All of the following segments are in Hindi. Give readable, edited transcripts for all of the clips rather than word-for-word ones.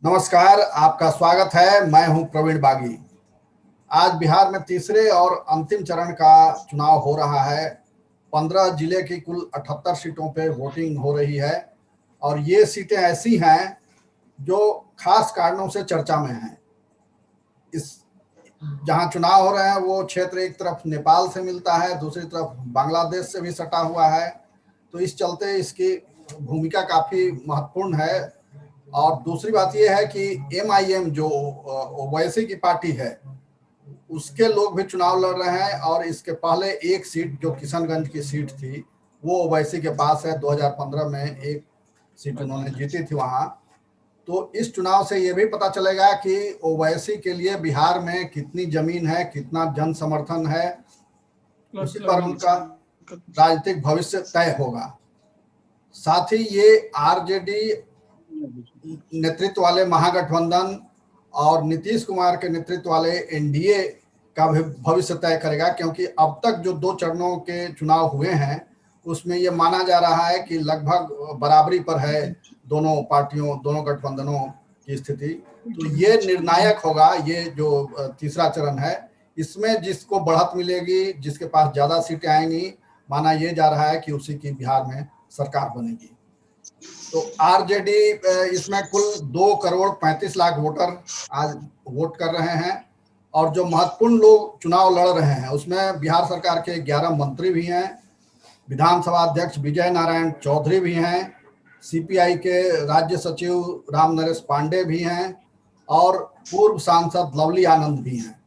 नमस्कार, आपका स्वागत है। मैं हूं प्रवीण बागी। आज बिहार में तीसरे और अंतिम चरण का चुनाव हो रहा है। 15 जिले की कुल 78 सीटों पे वोटिंग हो रही है और ये सीटें ऐसी हैं जो खास कारणों से चर्चा में हैं। इस जहां चुनाव हो रहे हैं वो क्षेत्र एक तरफ नेपाल से मिलता है, दूसरी तरफ बांग्लादेश से भी सटा हुआ है। तो इस चलते इसकी भूमिका काफी महत्वपूर्ण है। और दूसरी बात यह है कि एमआईएम जो ओवैसी की पार्टी है उसके लोग भी चुनाव लड़ रहे हैं और इसके पहले एक सीट जो किशनगंज की सीट थी वो ओवैसी के पास है। 2015 में एक सीट उन्होंने जीती थी वहां। तो इस चुनाव से ये भी पता चलेगा कि ओवैसी के लिए बिहार में कितनी जमीन है, कितना जन समर्थन है, उसी पर उनका राजनीतिक भविष्य तय होगा। साथ ही ये आरजेडी नेतृत्व वाले महागठबंधन और नीतीश कुमार के नेतृत्व वाले एनडीए का भी भविष्य तय करेगा, क्योंकि अब तक जो 2 चरणों के चुनाव हुए हैं उसमें ये माना जा रहा है कि लगभग बराबरी पर है दोनों पार्टियों, दोनों गठबंधनों की स्थिति। तो ये निर्णायक होगा। ये जो तीसरा चरण है इसमें जिसको बढ़त मिलेगी, जिसके पास ज्यादा सीटें आएंगी, माना यह जा रहा है कि उसी की बिहार में सरकार बनेगी। तो आरजेडी इसमें कुल 2,35,00,000 वोटर आज वोट कर रहे हैं और जो महत्वपूर्ण लोग चुनाव लड़ रहे हैं उसमें बिहार सरकार के 11 मंत्री भी हैं, विधानसभा अध्यक्ष विजय नारायण चौधरी भी हैं, सीपीआई के राज्य सचिव राम नरेश पांडे भी हैं और पूर्व सांसद लवली आनंद भी हैं।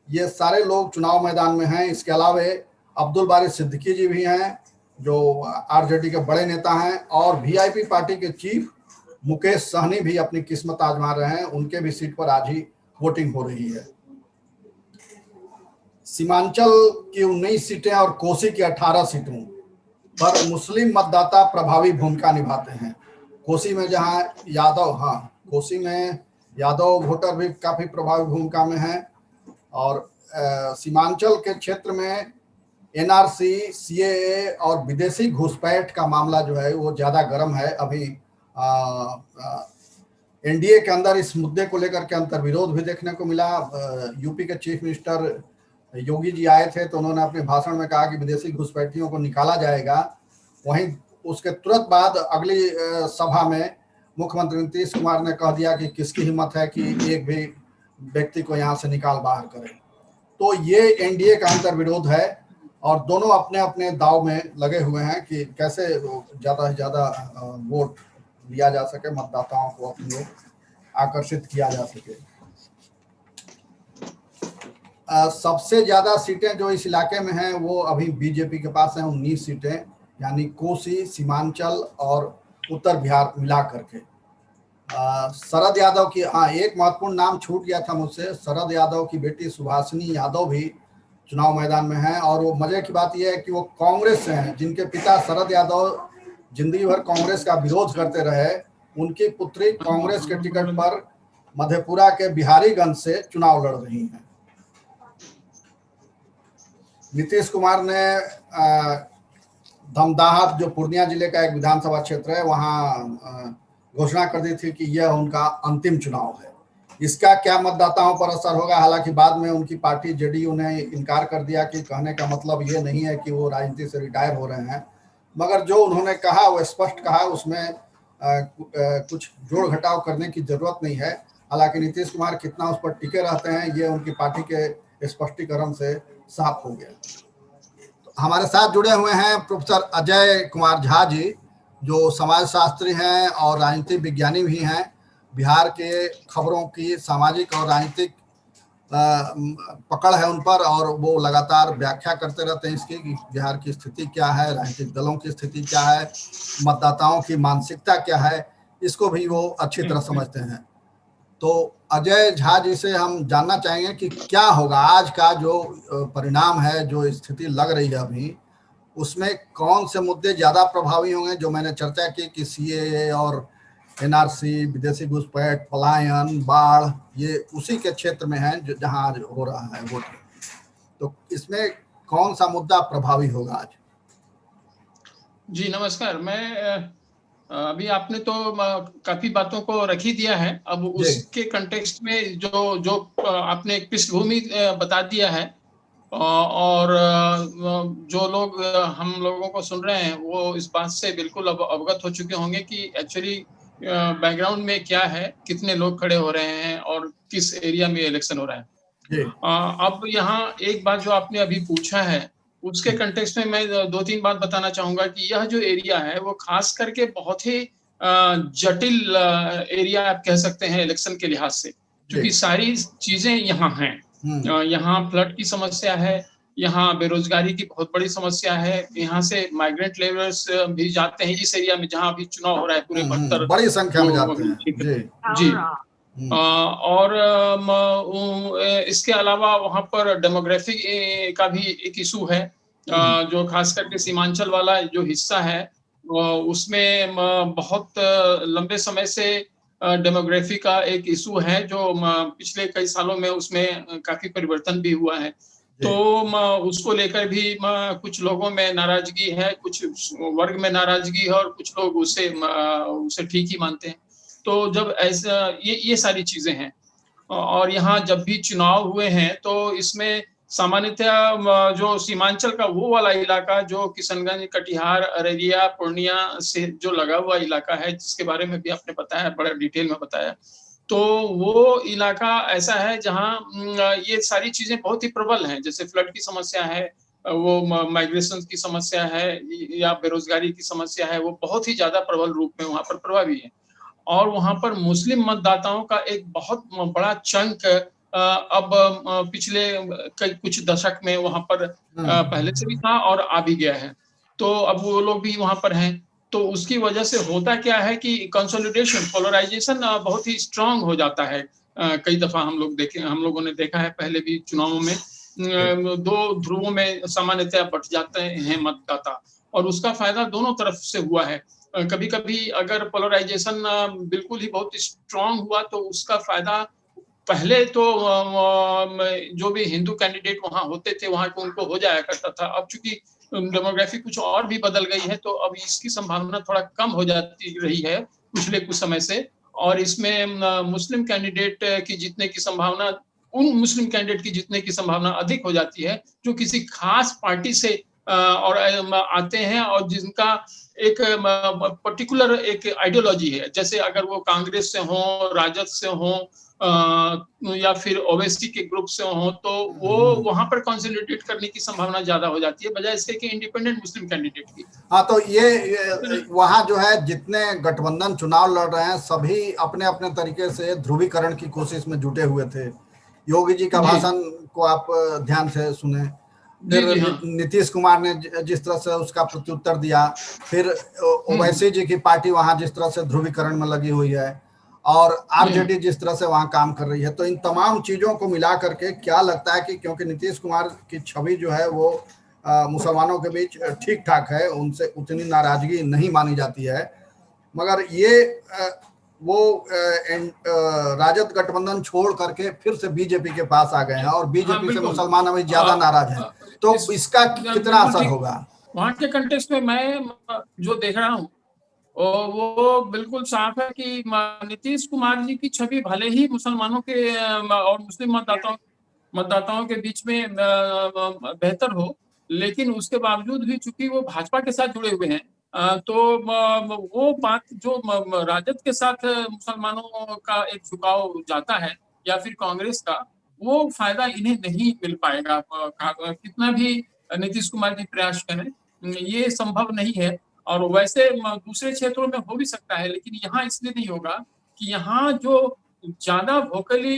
ये सारे लोग चुनाव मैदान में हैं। इसके अलावा अब्दुल बारी सिद्दीकी जी भी हैं जो आरजेडी के बड़े नेता हैं और वीआईपी पार्टी के चीफ मुकेश सहनी भी अपनी किस्मत आजमा रहे हैं। उनके भी सीट पर आज ही वोटिंग हो रही है। सीमांचल की 19 सीटें और कोसी की 18 सीटों पर मुस्लिम मतदाता प्रभावी भूमिका निभाते हैं। कोसी में जहां कोसी में यादव वोटर भी काफी प्रभावी भूमिका में हैं और सीमांचल के क्षेत्र में एनआरसी, सीएए और विदेशी घुसपैठ का मामला जो है वो ज्यादा गर्म है। अभी एनडीए के अंदर इस मुद्दे को लेकर के अंतर्विरोध भी देखने को मिला। यूपी के चीफ मिनिस्टर योगी जी आए थे तो उन्होंने अपने भाषण में कहा कि विदेशी घुसपैठियों को निकाला जाएगा। वहीं उसके तुरंत बाद अगली सभा में मुख्यमंत्री नीतीश कुमार ने कह दिया कि किसकी हिम्मत है कि एक भी व्यक्ति को यहाँ से निकाल बाहर करे। तो ये एनडीए का अंतर्विरोध है और दोनों अपने अपने दाव में लगे हुए हैं कि कैसे ज्यादा से ज्यादा वोट लिया जा सके, मतदाताओं को अपनी ओर आकर्षित किया जा सके। सबसे ज्यादा सीटें जो इस इलाके में हैं वो अभी बीजेपी के पास हैं, 19 सीटें, यानी कोसी, सीमांचल और उत्तर बिहार मिला करके। शरद यादव की एक महत्वपूर्ण नाम छूट गया था मुझसे। शरद यादव की बेटी सुभाषिनी यादव भी चुनाव मैदान में है और वो मजे की बात यह है कि वो कांग्रेस से हैं। जिनके पिता शरद यादव जिंदगी भर कांग्रेस का विरोध करते रहे, उनकी पुत्री कांग्रेस के टिकट पर मधेपुरा के बिहारीगंज से चुनाव लड़ रही हैं। नीतीश कुमार ने धमदाहा जो पूर्णिया जिले का एक विधानसभा क्षेत्र है वहां घोषणा कर दी थी कि यह उनका अंतिम चुनाव है। इसका क्या मतदाताओं पर असर होगा, हालांकि बाद में उनकी पार्टी जेडीयू ने इनकार कर दिया कि कहने का मतलब ये नहीं है कि वो राजनीति से रिटायर हो रहे हैं, मगर जो उन्होंने कहा वो स्पष्ट कहा, उसमें कुछ जोड़ घटाव करने की जरूरत नहीं है। हालांकि नीतीश कुमार कितना उस पर टिके रहते हैं ये उनकी पार्टी के स्पष्टीकरण से साफ हो गया। तो हमारे साथ जुड़े हुए हैं प्रोफेसर अजय कुमार झा जी, जो समाजशास्त्री हैं और राजनीतिक विज्ञानी भी हैं। बिहार के खबरों की सामाजिक और राजनीतिक पकड़ है उन पर और वो लगातार व्याख्या करते रहते हैं इसकी कि बिहार की स्थिति क्या है, राजनीतिक दलों की स्थिति क्या है, मतदाताओं की मानसिकता क्या है, इसको भी वो अच्छी तरह समझते हैं। तो अजय झा जी से हम जानना चाहेंगे कि क्या होगा आज का जो परिणाम है, जो स्थिति लग रही है अभी, उसमें कौन से मुद्दे ज्यादा प्रभावी होंगे। जो मैंने चर्चा की कि सीएए और एनआरसी, विदेशी घुसपैठ, पलायन, बाढ़, ये उसी के क्षेत्र में है जो जहां आज हो रहा है वोट। तो इसमें कौन सा मुद्दा प्रभावी होगा आज? जी नमस्कार। मैं अभी आपने तो काफी बातों को रख ही दिया है। अब जी उसके कंटेक्स्ट में जो जो आपने एक पृष्ठभूमि बता दिया है, और जो लोग हम लोगों को सुन रहे हैं वो इस बात से बिल्कुल अब अवगत हो चुके होंगे कि एक्चुअली बैकग्राउंड में क्या है, कितने लोग खड़े हो रहे हैं और किस एरिया में इलेक्शन हो रहा है। जी अब यहाँ एक बात जो आपने अभी पूछा है, उसके कंटेक्स्ट में मैं दो तीन बात बताना चाहूंगा कि यह जो एरिया है वो खास करके बहुत ही जटिल एरिया आप कह सकते हैं इलेक्शन के लिहाज से, जी क्योंकि सारी चीजें यहाँ हैं। यहाँ फ्लड की समस्या है, यहाँ बेरोजगारी की बहुत बड़ी समस्या है, यहाँ से माइग्रेंट लेबरर्स भी जाते हैं इस एरिया में जहाँ अभी चुनाव हो रहा है पूरे 72 बड़ी संख्या में जो जाते हैं। क्षेत्र। जी जी। और इसके अलावा वहाँ पर डेमोग्राफी का भी एक इशू है, जो खास करके सीमांचल वाला जो हिस्सा है उसमें बहुत लंबे समय से डेमोग्राफी का एक इशू है, जो पिछले कई सालों में उसमें काफी परिवर्तन भी हुआ है। तो उसको लेकर भी कुछ लोगों में नाराजगी है, कुछ वर्ग में नाराजगी है, और कुछ लोग उसे ठीक ही मानते हैं। तो जब ऐसा ये सारी चीजें हैं, और यहाँ जब भी चुनाव हुए हैं तो इसमें सामान्यतः जो सीमांचल का वो वाला इलाका जो किशनगंज, कटिहार, अररिया, पूर्णिया से जो लगा हुआ इलाका है, जिसके बारे में भी आपने बताया, बड़ा डिटेल में बताया, तो वो इलाका ऐसा है जहाँ ये सारी चीजें बहुत ही प्रबल हैं। जैसे फ्लड की समस्या है, वो माइग्रेशन की समस्या है, या बेरोजगारी की समस्या है, वो बहुत ही ज्यादा प्रबल रूप में वहां पर प्रभावी है। और वहां पर मुस्लिम मतदाताओं का एक बहुत बड़ा चंक अब पिछले कुछ दशक में वहां पर पहले से भी था और आ भी गया है। तो अब वो लोग भी वहां पर हैं। तो उसकी वजह से होता क्या है कि कंसोलिडेशन, पोलराइजेशन बहुत ही स्ट्रांग हो जाता है। कई दफा हम लोगों ने देखा है पहले भी चुनावों में, दो ध्रुवों में सामान्यतः बट जाते हैं मतदाता, और उसका फायदा दोनों तरफ से हुआ है। कभी कभी अगर पोलराइजेशन बिल्कुल ही बहुत स्ट्रांग हुआ तो उसका फायदा पहले तो जो भी हिंदू कैंडिडेट वहां होते थे वहां को उनको हो जाया करता था। अब चूंकि डेमोग्राफी कुछ और भी बदल गई है, तो अब इसकी संभावना थोड़ा कम हो जाती रही है पिछले कुछ समय से। और इसमें मुस्लिम कैंडिडेट की जीतने की संभावना, उन मुस्लिम कैंडिडेट की जीतने की संभावना अधिक हो जाती है जो किसी खास पार्टी से और आते हैं, और जिनका एक पर्टिकुलर एक आइडियोलॉजी है। जैसे अगर वो कांग्रेस से हो, राजद से हो, या फिर ओवैसी के ग्रुप से हो, तो वो वहां पर कंसोलिडेट करने की संभावना ज्यादा हो जाती है बजाय इसके कि इंडिपेंडेंट मुस्लिम कैंडिडेट की। हाँ, तो ये वहाँ जो है जितने गठबंधन चुनाव लड़ रहे हैं सभी अपने अपने तरीके से ध्रुवीकरण की कोशिश में जुटे हुए थे। योगी जी का भाषण को आप ध्यान से सुने, फिर नीतीश कुमार ने जिस तरह से उसका प्रत्युत्तर दिया, फिर ओवैसी जी की पार्टी वहां जिस तरह से ध्रुवीकरण में लगी हुई है, और आरजेडी जिस तरह से वहां काम कर रही है। तो इन तमाम चीजों को मिला करके क्या लगता है कि क्योंकि नीतीश कुमार की छवि जो है वो मुसलमानों के बीच ठीक ठाक है, उनसे उतनी नाराजगी नहीं मानी जाती है, मगर ये वो राजद गठबंधन छोड़ करके फिर से बीजेपी के पास आ गए हैं, और बीजेपी से मुसलमान अभी ज्यादा नाराज हैं। तो इसका कितना असर होगा? वहां के कंटेक्स्ट में मैं जो देख रहा हूँ वो बिल्कुल साफ है कि नीतीश कुमार जी की छवि भले ही मुसलमानों के और मुस्लिम मतदाताओं के बीच में बेहतर हो, लेकिन उसके बावजूद भी चूंकि वो भाजपा के साथ जुड़े हुए हैं, तो वो बात जो राजद के साथ मुसलमानों का एक झुकाव जाता है या फिर कांग्रेस का, वो फायदा इन्हें नहीं मिल पाएगा। कितना भी नीतीश कुमार जी प्रयास करें, ये संभव नहीं है। और वैसे दूसरे क्षेत्रों में हो भी सकता है, लेकिन यहाँ इसलिए नहीं होगा कि यहाँ जो ज्यादा वोकली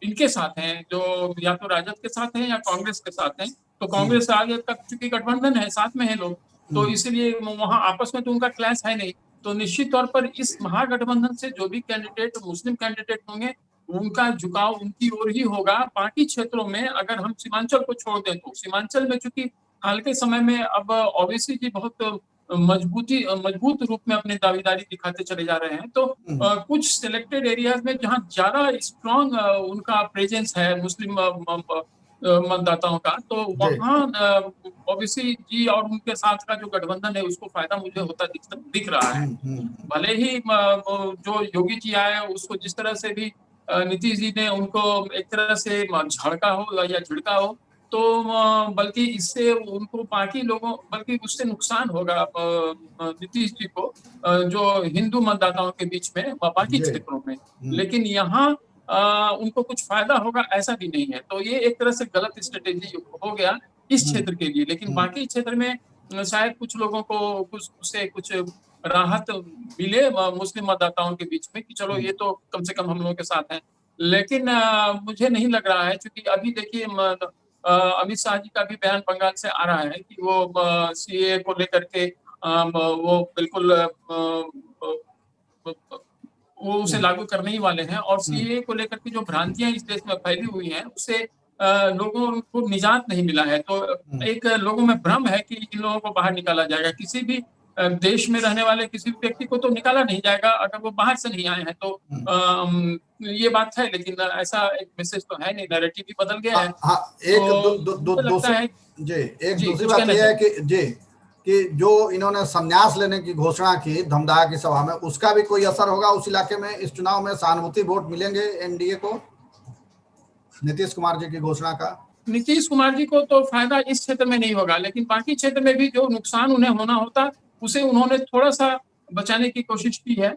इनके साथ हैं, जो या तो राजद के साथ हैं या कांग्रेस के साथ हैं। तो कांग्रेस आगे तक चूंकि गठबंधन है, साथ में है लोग, तो इसलिए वहां आपस में तो उनका क्लैश है नहीं। तो निश्चित तौर पर इस महागठबंधन से जो भी कैंडिडेट मुस्लिम कैंडिडेट होंगे, उनका झुकाव उनकी ओर ही होगा। बाकी क्षेत्रों में अगर हम सीमांचल को छोड़ दें, तो सीमांचल में चूंकि हाल के समय में अब ओवैसी जी बहुत मजबूत रूप में अपनी दावेदारी दिखाते चले जा रहे हैं, तो कुछ सिलेक्टेड एरियाज में जहां ज्यादा स्ट्रॉन्ग उनका प्रेजेंस है मुस्लिम मतदाताओं का, तो वहाँ ओबीसी जी और उनके साथ का जो गठबंधन है उसको फायदा मुझे होता दिख रहा है। भले ही जो योगी जी आए उसको जिस तरह से भी नीतीश जी ने उनको एक तरह से झड़का हो या झिड़का हो, तो बल्कि इससे उनको बाकी लोगों, बल्कि उससे नुकसान होगा नीतीश जी को जो हिंदू मतदाताओं के बीच में बाकी क्षेत्रों में। लेकिन यहाँ उनको कुछ फायदा होगा ऐसा भी नहीं है। तो ये एक तरह से गलत स्ट्रेटेजी हो गया इस क्षेत्र के लिए। लेकिन बाकी क्षेत्र में शायद कुछ लोगों को कुछ उससे कुछ राहत मिले मुस्लिम मतदाताओं के बीच में कि चलो ये तो कम से कम हम लोगों के साथ हैं। लेकिन मुझे नहीं लग रहा है, क्योंकि अभी देखिए अमित शाह जी का भी बयान बंगाल से आ रहा है कि वो सीएए को लेकर के वो बिल्कुल वो उसे लागू करने ही वाले हैं, और सीएए को लेकर के जो भ्रांतियां इस देश में फैली हुई हैं उससे लोगों को निजात नहीं मिला है। तो एक लोगों में भ्रम है कि इन लोगों को बाहर निकाला जाएगा। किसी भी देश में रहने वाले किसी भी व्यक्ति को तो निकाला नहीं जाएगा अगर वो बाहर से नहीं आए हैं। तो ये बात है, लेकिन ऐसा एक मैसेज तो है नहीं, नैरेटिव भी बदल गया है। एक दूसरी बात यह है कि जो इन्होंने संन्यास लेने की घोषणा की धमदाहा की सभा में, उसका भी कोई असर होगा उस इलाके में? इस चुनाव में सहानुभूति वोट मिलेंगे एनडीए को नीतीश कुमार जी की घोषणा का? नीतीश कुमार जी को तो फायदा इस क्षेत्र में नहीं होगा, लेकिन बाकी क्षेत्र में भी जो नुकसान उन्हें होना होता उसे उन्होंने थोड़ा सा बचाने की कोशिश की है।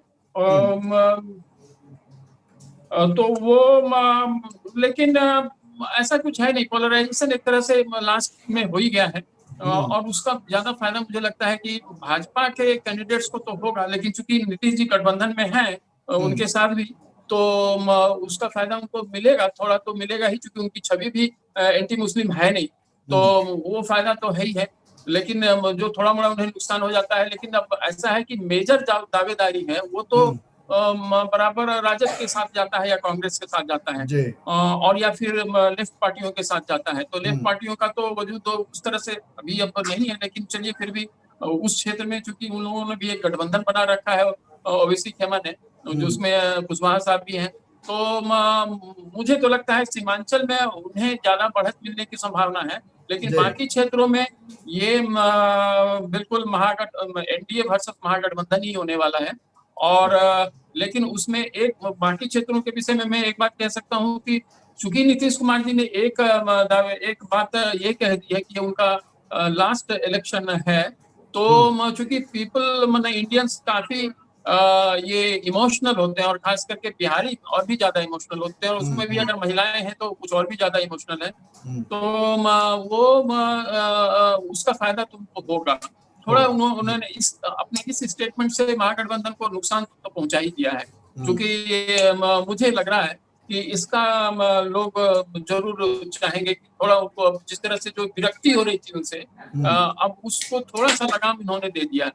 तो वो लेकिन ऐसा कुछ है नहीं। पोलराइजेशन एक तरह से लास्ट में हो ही गया है, और उसका ज्यादा फायदा मुझे लगता है कि भाजपा के कैंडिडेट्स को तो होगा, लेकिन चूंकि नीतीश जी गठबंधन में हैं उनके साथ भी, तो उसका फायदा उनको मिलेगा, थोड़ा तो मिलेगा ही, क्योंकि उनकी छवि भी एंटी मुस्लिम है नहीं, तो वो फायदा तो है ही है। लेकिन जो थोड़ा मोड़ा उन्हें नुकसान हो जाता है। लेकिन अब ऐसा है कि मेजर दावेदारी है वो तो बराबर राजद के साथ जाता है या कांग्रेस के साथ जाता है, और या फिर लेफ्ट पार्टियों के साथ जाता है। तो लेफ्ट पार्टियों का तो वजूद तो उस तरह से अभी अब नहीं है, लेकिन चलिए फिर भी उस क्षेत्र में चूंकि उन लोगों ने भी एक गठबंधन बना रखा है ओवैसी खेमन है, जो उसमें कुशवाहा साहब भी हैं, तो मुझे तो लगता है सीमांचल में उन्हें ज्यादा बढ़त मिलने की संभावना है। लेकिन बाकी क्षेत्रों में ये बिल्कुल एनडीए वर्सेस महागठबंधन ही होने वाला है। और लेकिन उसमें एक बाकी क्षेत्रों के विषय में मैं एक बात कह सकता हूँ कि चूंकि नीतीश कुमार जी ने एक बात ये कह दी है कि उनका लास्ट इलेक्शन है, तो चूंकि पीपल इंडियंस काफी ये इमोशनल होते हैं, और खास करके बिहारी और भी ज्यादा इमोशनल होते हैं, और उसमें भी अगर महिलाएं हैं तो कुछ और भी ज्यादा इमोशनल है। तो वो उसका फायदा तुमको होगा थोड़ा। उन्होंने अपने इस स्टेटमेंट से महागठबंधन को नुकसान तो पहुंचा ही दिया है, क्योंकि मुझे लग रहा है कि इसका लोग जरूर चाहेंगे कि थोड़ा उनको जिस तरह से जो विरक्ति हो रही थी उनसे, अब उसको थोड़ा सा लगाम इन्होंने दे दिया।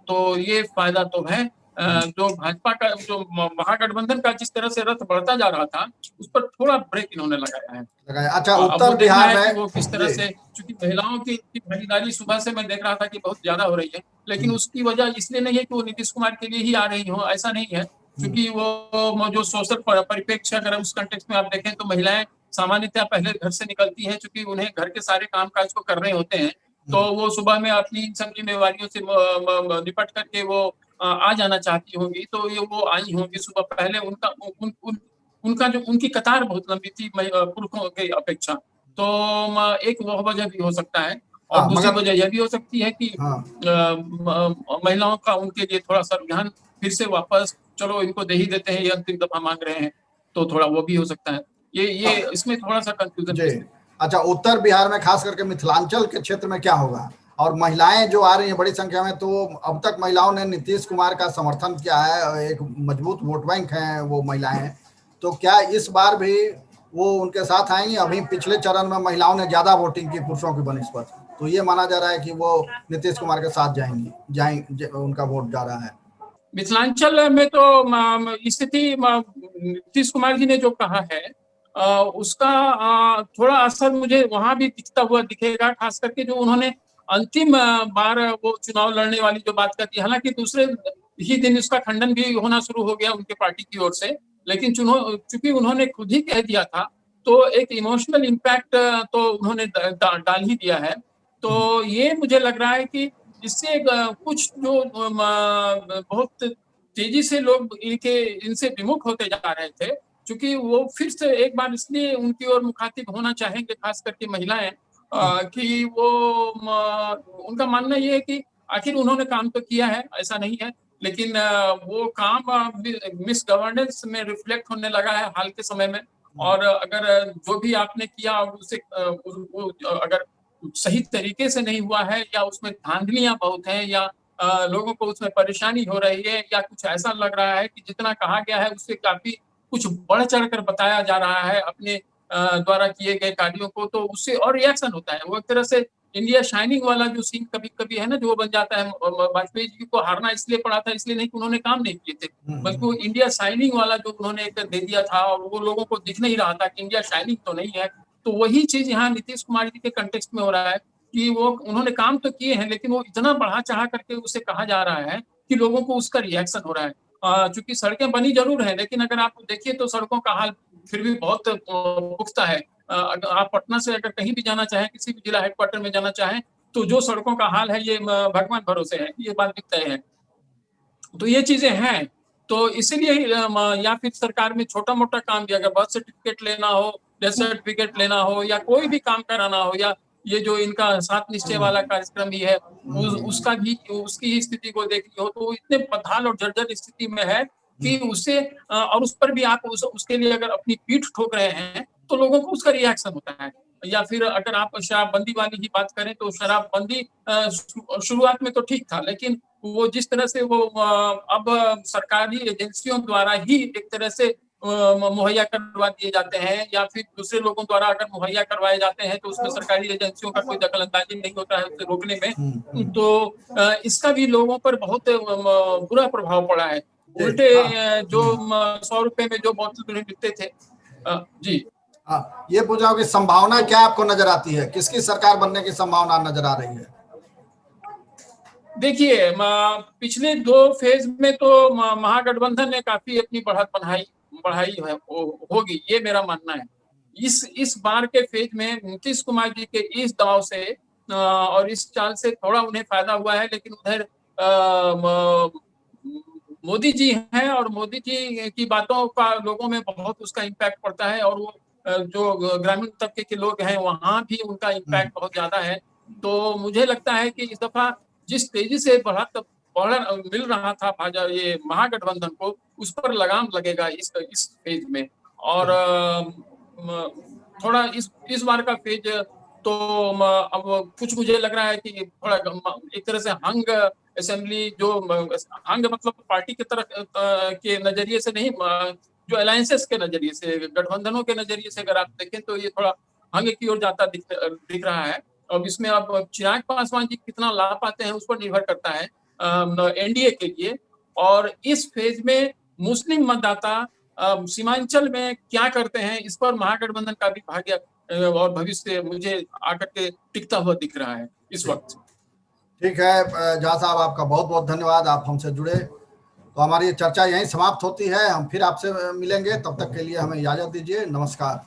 तो ये फायदा तो है। जो भाजपा का जो महागठबंधन का जिस तरह से रथ बढ़ता जा रहा था उस पर थोड़ा ब्रेक इन्होंने लगाया है। अच्छा, उत्तर बिहार में वो किस तरह से, क्योंकि महिलाओं की भागीदारी सुबह से मैं देख रहा था कि बहुत ज्यादा हो रही है, लेकिन उसकी वजह इसलिए नहीं है कि वो नीतीश कुमार के लिए ही आ रही हो, ऐसा नहीं है। क्योंकि वो जो सोशल परिप्रेक्ष्य अगर उस कंटेक्स्ट में आप देखें तो महिलाएं सामान्यतः पहले घर से निकलती हैं, क्योंकि उन्हें घर के सारे कामकाज को करने होते हैं, तो वो सुबह में अपनी सब जिम्मेवारियों से निपट करके वो आ जाना चाहती होंगी। तो ये वो आई होंगी सुबह पहले, उनका जो उनकी कतार बहुत लंबी थी पुरुषों की अपेक्षा। तो एक वह वजह भी हो सकता है, और दूसरी वजह यह भी हो सकती है कि महिलाओं का उनके लिए थोड़ा सा रुझान फिर से वापस चलो इनको दे ही देते हैं, ये अंतिम दफा मांग रहे हैं, तो थोड़ा वो भी हो सकता है। ये इसमें थोड़ा सा कंफ्यूजन। अच्छा, उत्तर बिहार में खास करके मिथिलांचल के क्षेत्र में क्या होगा? और महिलाएं जो आ रही हैं बड़ी संख्या में, तो अब तक महिलाओं ने नीतीश कुमार का समर्थन किया है, एक मजबूत वोट बैंक है वो महिलाएं, तो क्या इस बार भी वो उनके साथ आएंगी? अभी पिछले चरण में महिलाओं ने ज्यादा वोटिंग की पुरुषों की बनिस्बत, तो ये माना जा रहा है कि वो नीतीश कुमार के साथ जाएंगे, उनका वोट जा रहा है। मिथिलांचल में तो स्थिति नीतीश कुमार जी ने जो कहा है उसका थोड़ा असर मुझे वहां भी दिखता हुआ दिखेगा, खास करके जो उन्होंने अंतिम बार वो चुनाव लड़ने वाली जो बात करती है। हालांकि दूसरे ही दिन इसका खंडन भी होना शुरू हो गया उनके पार्टी की ओर से, लेकिन चूंकि उन्होंने खुद ही कह दिया था तो एक इमोशनल इम्पैक्ट तो उन्होंने डाल ही दिया है। तो ये मुझे लग रहा है कि इससे कुछ जो बहुत तेजी से लोग इनसे विमुख होते जा रहे थे, क्योंकि वो फिर से एक बार इसलिए उनकी ओर मुखातिब होना चाहेंगे, खास करके महिलाएं, कि वो उनका मानना ये है कि आखिर उन्होंने काम तो किया है, ऐसा नहीं है, लेकिन वो काम मिस गवर्नेंस में रिफ्लेक्ट होने लगा है हाल के समय में। और अगर जो भी आपने किया उसे वो अगर सही तरीके से नहीं हुआ है, या उसमें धांधलियां बहुत हैं, या लोगों को उसमें परेशानी हो रही है, या कुछ ऐसा लग रहा है कि जितना कहा गया है उससे काफी कुछ बढ़ चढ़ कर बताया जा रहा है अपने द्वारा किए गए कार्यों को, तो उससे और रिएक्शन होता है। वो एक तरह से इंडिया शाइनिंग वाला जो सीन कभी कभी है ना, जो बन जाता है। वाजपेयी जी को हारना इसलिए पड़ा था, इसलिए नहीं कि उन्होंने काम नहीं किए थे, बल्कि वो इंडिया शाइनिंग वाला जो उन्होंने एक दे दिया था, और वो लोगों को दिख नहीं रहा था कि इंडिया शाइनिंग तो नहीं है। तो वही चीज यहाँ नीतीश कुमार जी के कंटेक्स्ट में हो रहा है कि वो उन्होंने काम तो किए हैं, लेकिन वो इतना बढ़ा चढ़ा करके उसे कहा जा रहा है कि लोगों को उसका रिएक्शन हो रहा है। चूंकि सड़कें बनी जरूर है, लेकिन अगर आप देखिए तो सड़कों का हाल फिर भी बहुत पुख्ता है। अगर आप पटना से अगर कहीं भी जाना चाहें, किसी भी जिला हेडक्वार्टर में जाना चाहें, तो जो सड़कों का हाल है ये भगवान भरोसे है, ये बात भी तय है। तो ये चीजें हैं, तो इसीलिए या फिर सरकार में छोटा मोटा काम भी, अगर बर्थ सर्टिफिकेट लेना हो, डेथ सर्टिफिकेट लेना हो, या कोई भी काम कराना हो, या ये जो इनका 7 निश्चय वाला कार्यक्रम भी है, उसका भी उसकी स्थिति को देखनी हो, तो इतने बदहाल और जर्जर स्थिति में है कि उसे और उस पर भी आप उसके लिए अगर अपनी पीठ ठोक रहे हैं, तो लोगों को उसका रिएक्शन होता है। या फिर अगर आप शराबबंदी वाली ही बात करें, तो शराबबंदी शुरुआत में तो ठीक था, लेकिन वो जिस तरह से वो अब सरकारी एजेंसियों द्वारा ही एक तरह से मुहैया करवा दिए जाते हैं, या फिर दूसरे लोगों द्वारा अगर मुहैया करवाए जाते हैं, तो उसमें सरकारी एजेंसियों का कोई दखल अंदाजी नहीं होता है उसे रोकने में। तो इसका भी लोगों पर बहुत बुरा प्रभाव पड़ा है। उल्टे जो 100 रुपए में जो बोतल मिलते थे। जी हाँ, ये पूछा कि संभावना क्या आपको नजर आती है, किसकी सरकार बनने की संभावना नजर आ रही है? देखिए, पिछले 2 फेज में तो महागठबंधन ने काफी अपनी बढ़त बढ़ाई होगी, ये मेरा मानना है। इस बार के फेज में नीतीश कुमार जी के इस दाव से और इस चाल से थोड़ा उन्हें फायदा हुआ है, लेकिन उधर मोदी जी हैं, और मोदी जी की बातों का लोगों में बहुत उसका इम्पैक्ट पड़ता है, और वो जो ग्रामीण तबके के लोग हैं वहां भी उनका इम्पैक्ट बहुत ज्यादा है। तो मुझे लगता है कि इस दफा जिस तेजी से बढ़ मिल रहा था भाजपा ये महागठबंधन को, उस पर लगाम लगेगा इस फेज में। और थोड़ा इस बार का फेज तो अब कुछ मुझे लग रहा है कि थोड़ा एक तरह से हंग असेंबली, जो हंग मतलब पार्टी की तरफ के नजरिए से नहीं, जो अलायंसेस के नजरिए से, गठबंधनों के नजरिए से अगर आप देखें, तो ये थोड़ा हंग की ओर जाता दिख रहा है। अब इसमें अब चिराग पासवान जी कितना ला पाते हैं उस पर निर्भर करता है एनडीए के लिए। और इस फेज में मुस्लिम मतदाता सीमांचल में क्या करते हैं, इस पर महागठबंधन का भी भाग्य और भविष्य मुझे आकर के टिकता हुआ दिख रहा है इस वक्त। ठीक है झा साहब, आपका बहुत बहुत धन्यवाद, आप हमसे जुड़े। तो हमारी चर्चा यहीं समाप्त होती है, हम फिर आपसे मिलेंगे, तब तक के लिए हमें इजाजत दीजिए, नमस्कार।